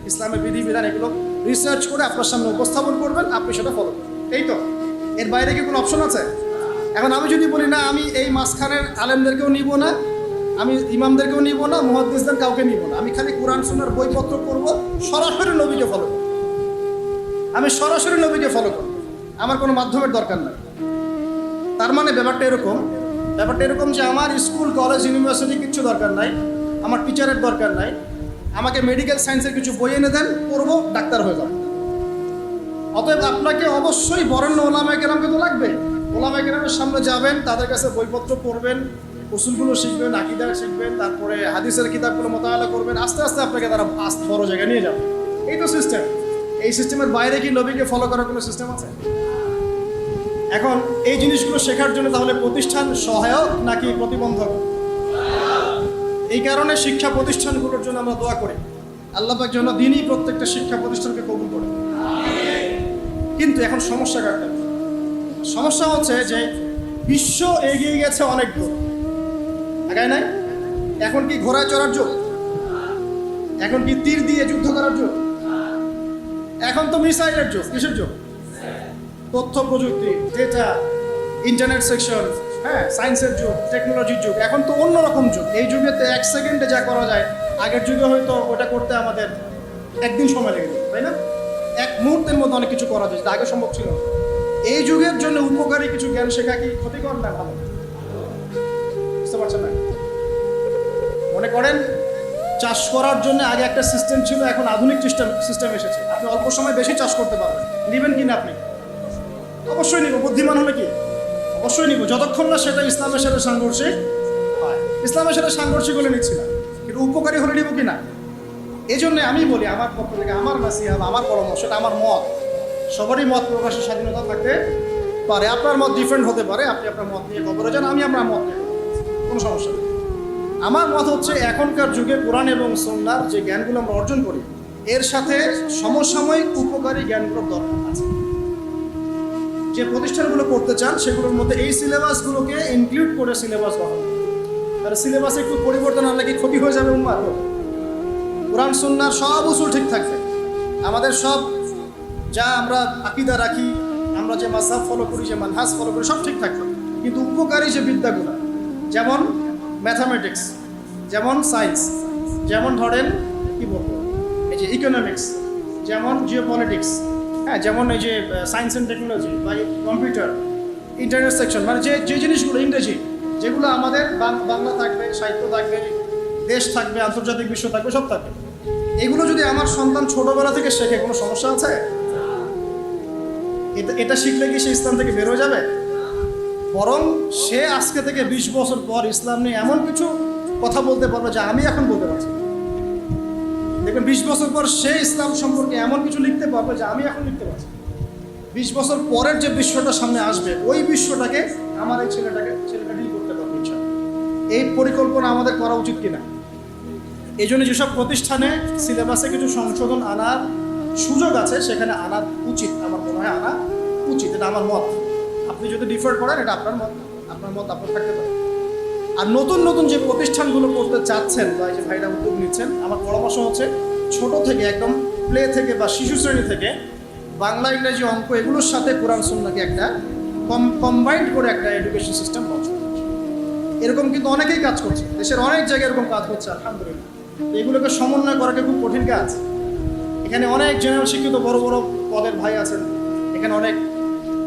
ইসলামের বিধিবিধান এগুলো রিসার্চ করে আপনার সামনে উপস্থাপন করবেন, আপনি সেটা ফলো করবেন। এই তো, এর বাইরে কি কোনো অপশন আছে? এখন আমি যদি বলি না, আমি এই মাঝখানের আলেমদেরকেও নিব না, আমি ইমামদেরকেও নিব না, মুহাদ্দিসদের কাউকে নিব না, আমি খালি কোরআন সুন্নাহর বইপত্র করব, সরাসরি নবীকে ফলো করব, আমি সরাসরি নবীকে ফলো করব, আমার কোনো মাধ্যমের দরকার নাই। তার মানে ব্যাপারটা এরকম যে আমার স্কুল, কলেজ, ইউনিভার্সিটি কিচ্ছু দরকার নাই, আমার টিচারের দরকার নাই, আমাকে মেডিকেল সায়েন্সের কিছু বই এনে দেন, পড়বো, ডাক্তার হয়ে যাবো। অতএব আপনাকে অবশ্যই বরেণ্য ওলামায়ে কেরামকে তো লাগবে। ওলামায়ে কেরামের সামনে যাবেন, তাদের কাছে বইপত্র পড়বেন, উসুলগুলো শিখবেন, আকীদা শিখবেন, তারপরে হাদিসের কিতাবগুলো মোতালা করবেন, আস্তে আস্তে আপনাকে তারা বড় জায়গায় নিয়ে যাবে। এই তো সিস্টেম। এই সিস্টেমের বাইরে কি নবীকে ফলো করার কোনো সিস্টেম আছে? এখন এই জিনিসগুলো শেখার জন্য তাহলে প্রতিষ্ঠান সহায়ক নাকি প্রতিবন্ধক? এই কারণে শিক্ষা প্রতিষ্ঠানগুলোর জন্য আমরা দোয়া করি, আল্লাহ পাক যেন দিনই প্রত্যেকটা শিক্ষা প্রতিষ্ঠানকে কবুল করে। কিন্তু এখন সমস্যা কাটবে। সমস্যা হচ্ছে যে বিশ্ব এগিয়ে গেছে অনেক দূর, আগায় নাই? এখন কি ঘোড়ায় চড়ার যুগ? এখন কি তীর দিয়ে যুদ্ধ করার যুগ? এখন তো মিসাইলের যুগ। কিসের যুগ? তথ্য প্রযুক্তি, ডেটা, ইন্টারনেট সেকশন, হ্যাঁ, সায়েন্সের যুগ, টেকনোলজির যুগ। এখন তো অন্যরকম যুগ। এই যুগেতে 1 সেকেন্ডে যা করা যায়, আগের যুগে হয়তো ওটা করতে আমাদের একদিন সময় লেগে যেত, তাই না? 1 মুহূর্তের মধ্যে অনেক কিছু করা যায়, আগে সম্ভব ছিল না। এই যুগের জন্য উপকারী কিছু জ্ঞান শেখা কি ক্ষতিকর না ভালো? বুঝতে পারছেন না? মনে করেন চাষ করার জন্য আগে একটা সিস্টেম ছিল, এখন আধুনিক সিস্টেম এসেছে। আপনি অল্প সময় বেশি চাষ করতে পারবেন। নেবেন কি না আপনি? অবশ্যই নিব। বুদ্ধিমান হলে কি? অবশ্যই নিব, যতক্ষণ না সেটা ইসলামের সাথে সাংঘর্ষিক হয়। ইসলামের সাথে সাংঘর্ষিক হলে নিচ্ছি না, কিন্তু উপকারী হলে নিব কি না? এই জন্যে আমি বলি, আমার পক্ষ থেকে আমার নাসিহা, আমার পরামর্শ, এটা আমার মত। সবারই মত প্রকাশের স্বাধীনতা থাকতে পারে। আপনার মত ডিফারেন্ট হতে পারে, আপনি আপনার মত নিয়ে খবরে যান, আমি আমার মত নিয়ে, কোনো সমস্যা নেই। আমার মত হচ্ছে এখনকার যুগে কোরআন এবং সুন্নাহর যে জ্ঞানগুলো আমরা অর্জন করি, এর সাথে সমসাময়িক উপকারী জ্ঞানগুলোর দরকার আছে। যে প্রতিষ্ঠানগুলো করতে চান সেগুলোর মধ্যে এই সিলেবাসগুলোকে ইনক্লুড করে সিলেবাস গঠন। আর সিলেবাসে একটু পরিবর্তন আনলে কি ক্ষতি হয়ে যাবে উম্মার? কোরআন সুন্নাহর সব উসুল ঠিক থাকবে, আমাদের সব যা আমরা আকীদা রাখি, আমরা যে মাযহাব ফলো করি, যে মানহাজ ফলো করি, সব ঠিক থাকবে। কিন্তু উপকারী যে বিদ্যাগুলো, যেমন ম্যাথামেটিক্স, যেমন সায়েন্স, যেমন ধরেন কি বলবো, এই যে ইকোনমিক্স, যেমন জিওপলিটিক্স, হ্যাঁ, যেমন এই যে সায়েন্স অ্যান্ড টেকনোলজি বা কম্পিউটার, ইন্টারনেট সেকশন, মানে যে জিনিসগুলো ইংরেজি, যেগুলো আমাদের বাংলা থাকবে, সাহিত্য থাকবে, দেশ থাকবে, আন্তর্জাতিক বিশ্ব থাকবে, সব থাকবে। এগুলো যদি আমার সন্তান ছোটবেলা থেকে শেখে, কোনো সমস্যা আছে? এটা শিখলে কি সে ইসলাম থেকে বের হয়ে যাবে? বরং সে আজকে থেকে 20 বছর পর ইসলাম নিয়ে এমন কিছু কথা বলতে পারবে যা আমি এখন বলতে পারছি। দেখবেন 20 বছর পর সে ইসলাম সম্পর্কে এমন কিছু লিখতে পারবে যা আমি এখন লিখতে পারছি। 20 বছর পরের যে বিশ্বটা সামনে আসবে, ওই বিশ্বটাকে আমার এই ছেলেটা ডিল করতে পারবে ইনশাআল্লাহ। এই পরিকল্পনা আমাদের করা উচিত কিনা? এই জন্য যেসব প্রতিষ্ঠানে সিলেবাসে কিছু সংশোধন আনার সুযোগ আছে, সেখানে আনা উচিত, আমার মনে হয় আনা উচিত। এটা আমার মত। আপনি যদি ডিফার করেন, এটা আপনার মত, আপনার থাকতে পারে। আর নতুন নতুন যে প্রতিষ্ঠানগুলো করতে চাচ্ছেন বা যে ভাইরা উদ্যোগ নিচ্ছেন, আমার পরামর্শ হচ্ছে ছোট থেকে, একদম প্লে থেকে বা শিশু শ্রেণী থেকে বাংলা, ইংরেজি, অঙ্ক এগুলোর সাথে কোরআন সুন্নাহকে একটা কম্বাইন্ড করে একটা এডুকেশন সিস্টেম করছে। এরকম কিন্তু অনেকেই কাজ করছে, দেশের অনেক জায়গায় এরকম কাজ হচ্ছে, আলহামদুলিল্লাহ। এগুলোকে সমন্বয় করাটা খুব কঠিন কাজ। এখানে অনেক জেনারেল শিক্ষিত বড় বড় পদের ভাই আছেন, এখানে অনেক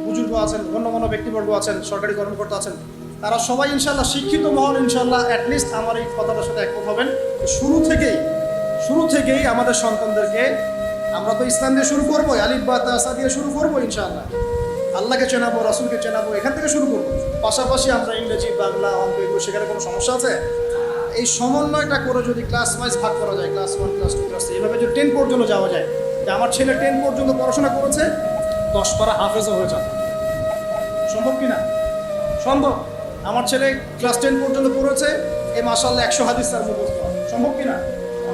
বুজুর্গ আছেন, গণ্যমান্য ব্যক্তিবর্গ আছেন, সরকারি কর্মকর্তা আছেন, তারা সবাই ইনশাল্লাহ শিক্ষিত মহল, ইনশাল্লাহ অ্যাটলিস্ট আমার এই কথাটার সাথে একমত হবেন। শুরু থেকেই আমাদের সন্তানদেরকে আমরা তো ইসলাম দিয়ে শুরু করবো, আলিফ বা তাসা দিয়ে শুরু করবো, ইনশাআল্লাহ আল্লাহকে চেনাবো, রাসূলকে চেনাবো, এখান থেকে শুরু করবো। পাশাপাশি আমরা ইংরেজি, বাংলা, অঙ্ক এগুলো সেখানে কোনো সমস্যা আছে? এই সমন্বয়টা করে যদি ক্লাস ওয়াইজ ভাগ করা যায়, ক্লাস 1, ক্লাস 2, ক্লাস 3, এভাবে যদি 10 পর্যন্ত যাওয়া যায়, যে আমার ছেলে 10 পর্যন্ত পড়াশোনা করেছে, 10 পারা হাফেজও হয়ে যাবে, সম্ভব কি না? সম্ভব। আমার ছেলে ক্লাস 10 পর্যন্ত পড়েছে, এই মাশাআল্লাহ 100 হাদিস তার মুখস্থ হয়। সম্ভব কিনা?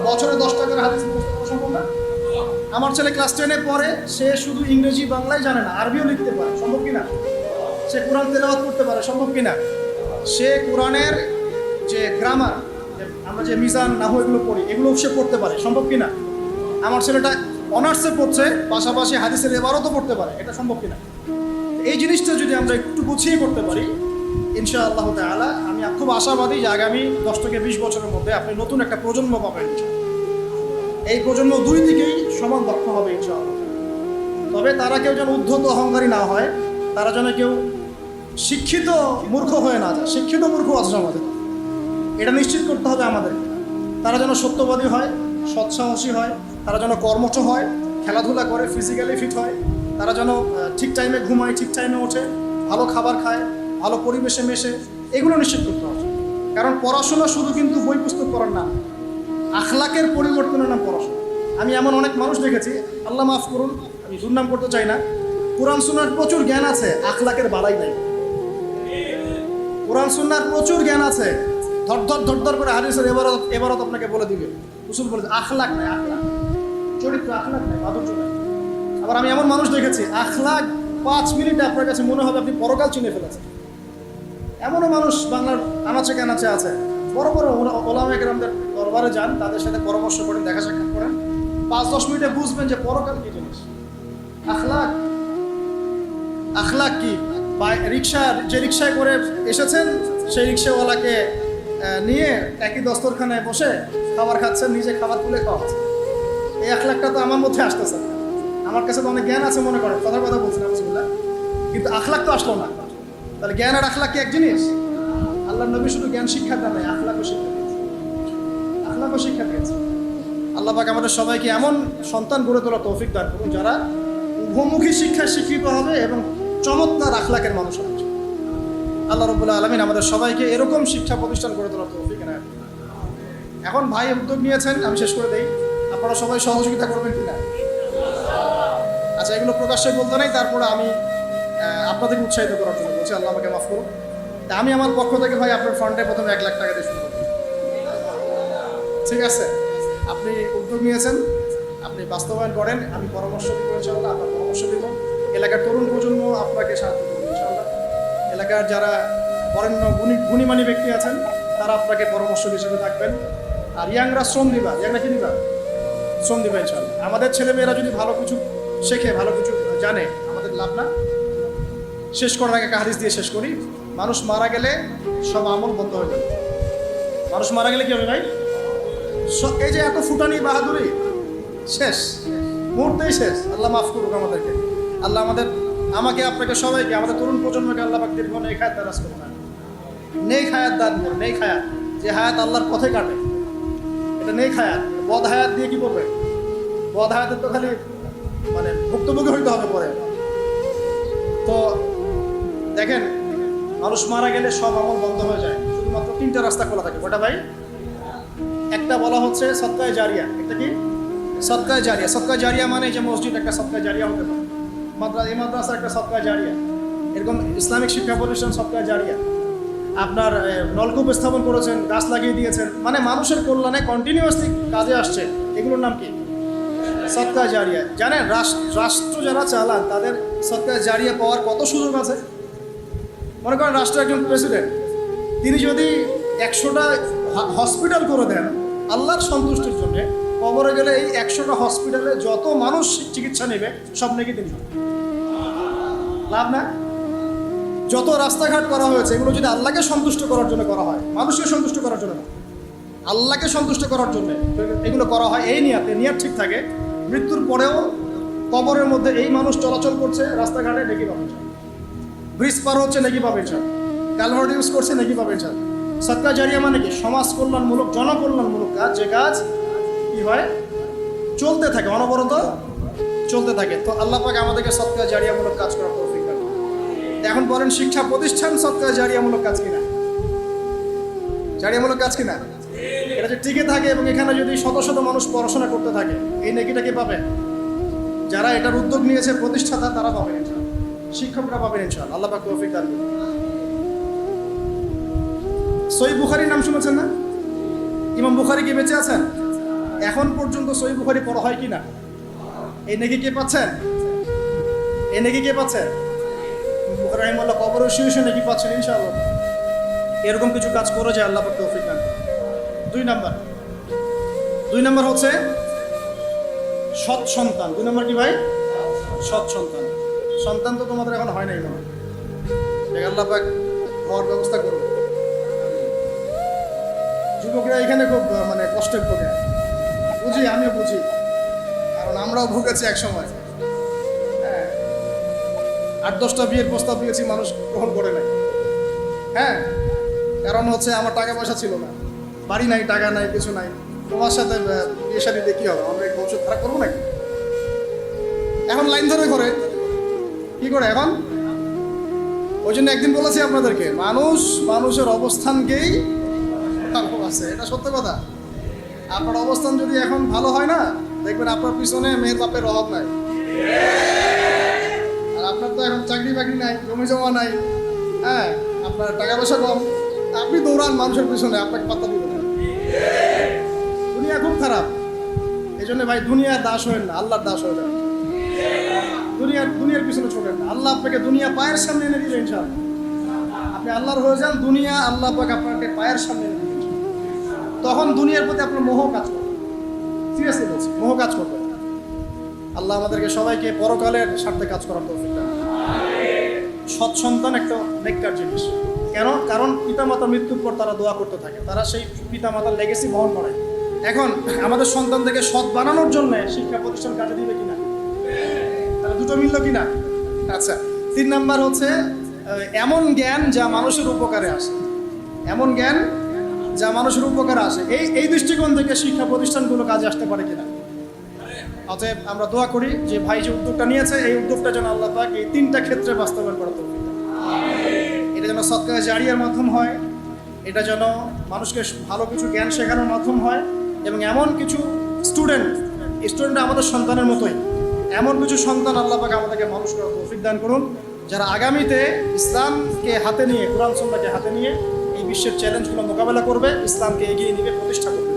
বছরে 10টা করে হাদিস মুখস্থ করা সম্ভব না? আমার ছেলে ক্লাস 10-এ পড়ে, সে শুধু ইংরেজি বাংলায় জানে না, আরবিও লিখতে পারে। সম্ভব কিনা? সে কোরআন তেলাওয়াত করতে পারে। সম্ভব কিনা? সে কোরআনের যে গ্রামার, আমরা যে মিজান নাহু এগুলো পড়ি, এগুলো সে পড়তে পারে। সম্ভব কিনা? আমার ছেলেটা অনার্সে পড়ছে, পাশাপাশি হাদিসের এবারও পড়তে পারে। এটা সম্ভব কিনা? এই জিনিসটা যদি আমরা একটু গুছিয়ে করতে পারি, ইনশাআল্লাহ তাআলা আমি খুব আশাবাদী যে আগামী 10 থেকে 20 বছরের মধ্যে আপনি নতুন একটা প্রজন্ম পাবেন। এই প্রজন্ম দুই দিকেই সমান দক্ষ হবে ইনশাআল্লাহ। তবে তারা কেউ যেন উদ্ধত অহংকারী না হয়, তারা যেন কেউ শিক্ষিত মূর্খ হয়ে না যায়। শিক্ষিত মূর্খ আছে সমাজে, এটা নিশ্চিত করতে হবে আমাদের। তারা যেন সত্যবাদী হয়, সৎসাহসী হয়, তারা যেন কর্মঠ হয়, খেলাধুলা করে, ফিজিক্যালি ফিট হয়, তারা যেন ঠিক টাইমে ঘুমায়, ঠিক টাইমে ওঠে, ভালো খাবার খায়, ভালো পরিবেশে মেশে, এগুলো নিশ্চিত করতে হবে। কারণ পড়াশোনা শুধু কিন্তু বই পুস্তক পড়ার নাম, আখলাকের পরিবর্তনের নাম পড়াশোনা। আমি এমন অনেক মানুষ দেখেছি, আল্লাহ মাফ করুন, আমি দুর্নাম করতে চাই না, কোরআন সুন্নাহর প্রচুর জ্ঞান আছে, আখলাকের বালাই নাই। কোরআন সুন্নাহর প্রচুর জ্ঞান আছে, ধর করে হাদিসের এবারত আপনাকে বলে দিবে, উসুল বলে, আখলাক নাই, আখলাক চরিত্র, আখলাক নাই, মাধুর্য নাই। আবার আমি এমন মানুষ দেখেছি, আখলাক 5 মিনিটে আপনার কাছে মনে হবে আপনি পরকাল চিনে ফেলেছেন। এমনও মানুষ বাংলার আনাচে কানাচে আছে। বড় বড় ওলামা কেরামদের দরবারে যান, তাদের সাথে পরামর্শ করেন, দেখা সাক্ষাৎ করেন, 5-10 মিনিটে বুঝবেন যে পরকাল কি জিনিস। আখলাক, আখলাক কি? যে রিক্সায় করে এসেছেন, সেই রিক্সাওয়ালাকে নিয়ে একই দস্তরখানায় বসে খাবার খাচ্ছেন, নিজে খাবার তুলে খাওয়াচ্ছেন। এই আখলাকটা তো আমার মধ্যে আসতেছে না। আমার কাছে তো অনেক জ্ঞান আছে মনে করেন, কথার কথা বলছেন আলহামদুলিল্লাহ, কিন্তু আখলাক তো আসলো না। তাহলে জ্ঞান আর আখলাক কি এক জিনিস? আল্লাহর নবী শুধু জ্ঞান শিক্ষা দেন নাই, আখলাকও শিক্ষা দিয়েছে, আখলাকও শিক্ষা দিয়েছে। আল্লাহ পাক আমাদের সবাইকে এমন সন্তান গড়ে তোলা তৌফিক দান করুন যারা উভমুখী শিক্ষায় শিক্ষিত হবে এবং চমৎকার আখলাকের মানুষ হবে। আল্লাহ রাব্বুল আলামিন আমাদের সবাইকে এরকম শিক্ষা প্রতিষ্ঠান গড়ে তোলা তৌফিক এনায়েত করুন। এখন ভাই উদ্যোগ নিয়েছেন, আমি শেষ করে দেই, আপনারা সবাই সহযোগিতা করবেন কিনা? আচ্ছা, এগুলো প্রকাশ্যে বলতে নাই, তারপরে আমি আপনাদেরকে উৎসাহিত করার জন্য বলছি, আল্লাহ আমাকে মাফ করুন। আমি আমার পক্ষ থেকে ভাই আপনার ফান্ডে প্রথমে 1 লাখ টাকা দিয়ে শুরু করব। ঠিক আছে? আপনি উদ্যোগ নিয়েছেন, আপনি বাস্তবায়ন করেন, আমি পরামর্শ দিব ইনশাআল্লাহ, আপনার পরামর্শ দিব। এলাকার তরুণ প্রজন্ম আপনাকে সাহায্য করবে ইনশাআল্লাহ। এলাকার যারা বরেণ্য গুণীমানী ব্যক্তি আছেন, তারা আপনাকে পরামর্শ হিসেবে থাকবেন। আর ইয়াংরা শ্রম দিবা, ইয়াংরা কি দিবা? শ্রম দিবা ইনশাআল্লাহ। আমাদের ছেলেমেয়েরা যদি ভালো কিছু শেখে, ভালো কিছু জানে, আমাদের লাভ না? শেষ করার আগে একটা হাদিস দিয়ে শেষ করি। মানুষ মারা গেলে সব আমল বন্ধ হয়ে যাবে। মানুষ মারা গেলে কি হবে ভাই? এই যে এত ফুটানি বাহাদুরি শেষ, মুহূর্তেই শেষ। আল্লাহ মাফ করুক আমাদেরকে। আল্লাহ আমাকে, আপনাকে, সবাইকে, আমাদের তরুণ প্রজন্মকে আল্লাহ পাক দীর্ঘ নেক হায়াত দারাজ করুন। নেক হায়াত দান করুন, নেক হায়াত, যে হায়াত আল্লাহর পথে কাটে, এটা নেক হায়াত। বদ হায়াত দিয়ে কি করবে? বদ হায়াতের তো খালি মানে ভুক্তভোগী হইতে হবে পরে। তো দেখেন, মানুষ মারা গেলে সব আমল বন্ধ হয়ে যায়, শুধুমাত্র 3টা রাস্তা খোলা থাকে। কটা ভাই? একটা বলা হচ্ছে সদকায়ে জারিয়া। একটা কি? সদকায়ে জারিয়া। সদকায়ে জারিয়া মানে যে মসজিদ একটা সদকায়ে জারিয়া হতে পারে, মাদ্রাসা একটা সদকায়ে জারিয়া, এরকম ইসলামিক শিক্ষা প্রতিষ্ঠান সদকায়ে জারিয়া। আপনার নলকূপ স্থাপন করেছেন, গাছ লাগিয়ে দিয়েছেন, মানে মানুষের কল্যাণে কন্টিনিউয়াসলি কাজে আসছে, এগুলোর নাম কি? সদকায়ে জারিয়া। জানেন রাষ্ট্র যারা চালান তাদের সদকায়ে জারিয়া পাওয়ার কত সুযোগ আছে? মনে করেন রাষ্ট্রের একজন প্রেসিডেন্ট, তিনি যদি 100টা হসপিটাল করে দেন আল্লাহর সন্তুষ্টির জন্য, কবরে গেলে এই 100টা হসপিটালে যত মানুষ চিকিৎসা নেবে সব নাকি তিনি লাভ না? যত রাস্তাঘাট করা হয়েছে এগুলো যদি আল্লাহকে সন্তুষ্ট করার জন্য করা হয়, মানুষকে সন্তুষ্ট করার জন্য না, আল্লাহকে সন্তুষ্ট করার জন্য এগুলো করা হয়, এই নিয়াত ঠিক থাকে, মৃত্যুর পরেও কবরের মধ্যে এই মানুষ চলাচল করছে, রাস্তাঘাটে নেকি পাবেন, ব্রিজ পার হচ্ছে নেকি পাবেন, কালভার্ট ইউজ করছে নেকি পাবেন। সদকা জারিয়া মানে কি? সমাজ কল্যাণমূলক, জনকল্যাণমূলক কাজ, যে কাজ কি হয় চলতে থাকে, অনবরত চলতে থাকে। তো আল্লাহ পাক আমাদেরকে সদকা জারিয়ামূলক কাজ করার তৌফিক দান করুন। এখন বলেন, শিক্ষা প্রতিষ্ঠান সদকা জারিয়ামূলক কাজ কিনা? জারিয়ামূলক কাজ কিনা? এটা যে টিকে থাকে এবং এখানে যদি শত শত মানুষ পড়াশোনা করতে থাকে, এই নেকিটা কে পাবে? যারা এটার উদ্যোগ নিয়েছে, প্রতিষ্ঠাতা, তারা পাবেন ইনশাআল্লাহ, শিক্ষকরা পাবেন ইনশাআল্লাহ। আল্লাহ পাক তৌফিক দান করুন। সহিহ বুখারীর নাম শুনেছেন না? ইমাম বুখারী কি বেঁচে আছেন? এখন পর্যন্ত সহিহ বুখারী পড়া হয় কি না? এই নেকি কে পাচ্ছেন? এই নেকি কে পাচ্ছেন? বুখারী রাহিমাহুল্লাহ কবরে শুয়ে নেকি পাচ্ছেন ইনশাআল্লাহ। এরকম কিছু কাজ করে যায়, আল্লাহ পাক তৌফিক দান করুন। দুই নাম্বার হচ্ছে সৎ সন্তান। 2 নম্বর কি ভাই? সৎ সন্তান। সন্তান তো তোমাদের এখন হয় নাই মনে হয়, আল্লাহ পাক হওয়ার ব্যবস্থা করুন। যুবকরা এখানে খুব মানে কষ্টে ভোগে, বুঝি, আমিও বুঝি, কারণ আমরাও ভুগেছি এক সময়। হ্যাঁ, 8-10টা বিয়ের প্রস্তাব দিয়েছি, মানুষ গ্রহণ করে নাই। হ্যাঁ, কারণ হচ্ছে আমার টাকা পয়সা ছিল না, বাড়ি নাই, টাকা নাই, কিছু নাই। তোমার সাথে বিয়ে শাদী দিয়ে কি হবে? আমরা একটু ওষুধ খারাপ করবো নাকি? এখন লাইন ধরে করে কি করে এখন? ওই জন্য একদিন বলেছি আপনাদেরকে, মানুষের অবস্থানকেই আছে, এটা সত্য কথা। আপনার অবস্থান যদি এখন ভালো হয় না, দেখবেন আপনার পিছনে মেয়ের বাপের অভাব নাই। আর আপনার তো এখন চাকরি বাকরি নাই, জমি জমা নাই, হ্যাঁ, আপনার টাকা পয়সা কম, আপনি দৌড়ান মানুষের পিছনে, আপনাকে পাত্তা দিবে না। দুনিয়া খুব খারাপ। এই জন্য ভাই দুনিয়ার দাস হবেন না, আল্লাহর দাস হয়ে যাবেন। দুনিয়ার পিছনে ছোটেন না। আল্লাহ আপনাকে দুনিয়া পায়ের সামনে এনে দিবে ইনশাআল্লাহ। আপনি আল্লাহর হয়ে যান, দুনিয়া আল্লাহ পাক আপনাকে পায়ের সামনে এনে দিবে। তখন দুনিয়ার প্রতি আপনার মোহ কাজ করবে। সিরিয়াসলি বলছি, মোহ কাজ করবে। আল্লাহ আমাদেরকে সবাইকে পরকালের স্বার্থে কাজ করার তৌফিক দান করুন। সৎ সন্তান একটা নেককার জিনিস। কেন? কারণ পিতামাতা মৃত্যুর পর তারা দোয়া করতে থাকে, তারা সেই পিতামাতার লেগেসি বহন করে। এখন আমাদের সন্তানদেরকে সৎ বানানোর জন্য শিক্ষা প্রতিষ্ঠান কাজে দিবে কিনা? তারা দুটো মিলল কিনা? আচ্ছা, 3 নাম্বার হচ্ছে এমন জ্ঞান যা মানুষের উপকারে আসে। এমন জ্ঞান যা মানুষের উপকারে আসে, এই দৃষ্টিকোণ থেকে শিক্ষা প্রতিষ্ঠানগুলো কাজে আসতে পারে কিনা? অতএব আমরা দোয়া করি যে ভাই যে উদ্যোগটা নিয়েছে, এই উদ্যোগটা যেন আল্লাহ পাক এই 3টা ক্ষেত্রে বাস্তবায়ন করা তৌফিক দান। এটা যেন সদকা জারিয়ার মাধ্যম হয়, এটা যেন মানুষকে ভালো কিছু জ্ঞান শেখানোর মাধ্যম হয়, এবং এমন কিছু স্টুডেন্ট আমাদের সন্তানের মতোই, এমন কিছু সন্তান আল্লাহ পাক আমাদেরকে মানুষ করার তৌফিক দান করুন, যারা আগামীতে ইসলামকে হাতে নিয়ে, কোরআন সুন্নাহকে হাতে নিয়ে এই বিশ্বের চ্যালেঞ্জগুলো মোকাবেলা করবে, ইসলামকে এগিয়ে নিবে, প্রতিষ্ঠা করবে।